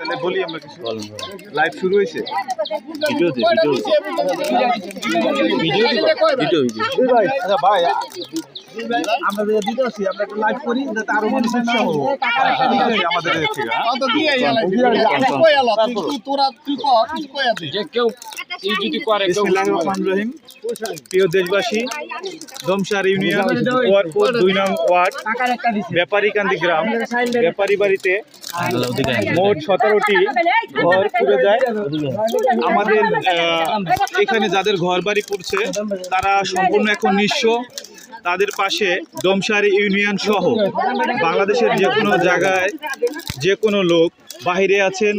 তাহলে বলি আমরা কিছু লাইভ শুরু হয়েছে আচ্ছা ভাই আমরা যে দিতে আছি আমরা একটু লাইভ করি যাতে আরো মানুষ উৎসাহ আমাদের প্রিয় দেশবাসী, দমসার ইউনিয়ন ওয়ারপুর 2 নং ওয়ার্ড ব্যাপারীকান্দি গ্রাম ব্যাপারী বাড়িতে মোট 17টি ঘর পুড়ে যায়। আমাদের এখানে যাদের ঘর বাড়ি পড়ছে তারা সম্পূর্ণ এখন নিঃস্ব। তাদের পাশে ডোমসার ইউনিয়ন সহ বাংলাদেশের যে কোনো জায়গায় যে কোনো লোক বাহিরে আছেন,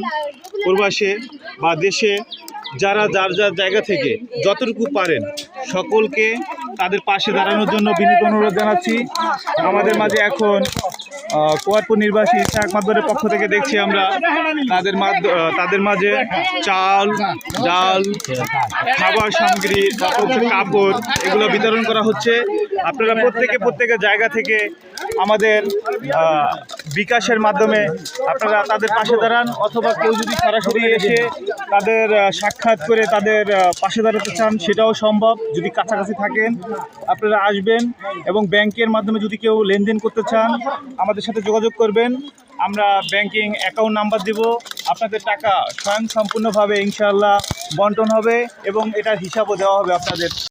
প্রবাসে বা দেশে, যারা যার যার জায়গা থেকে যতটুকু পারেন সকলকে তাদের পাশে দাঁড়ানোর জন্য বিনীত অনুরোধ জানাচ্ছি। আমাদের মাঝে এখন কোয়ারপুর নির্বাসী ইসহাক মাদবরের পক্ষ থেকে দেখছি আমরা তাদের মাঝে চাল, ডাল, খাবার সামগ্রী, তারপর কাপড় এগুলো বিতরণ করা হচ্ছে। আপনারা প্রত্যেকের জায়গা থেকে আমাদের বিকাশের মাধ্যমে আপনারা তাদের পাশে দাঁড়ান, অথবা কেউ যদি সরাসরি এসে তাদের সাক্ষাৎ করে তাদের পাশে দাঁড়াতে চান সেটাও সম্ভব। যদি কাছাকাছি থাকেন আপনারা আসবেন, এবং ব্যাংকের মাধ্যমে যদি কেউ লেনদেন করতে চান আমাদের সাথে যোগাযোগ করবেন। আমরা ব্যাংকিং অ্যাকাউন্ট নাম্বার দিব, আপনাদের টাকা স্বয়ংসম্পূর্ণভাবে ইনশাআল্লাহ বন্টন হবে এবং এটার হিসাবও দেওয়া হবে আপনাদের।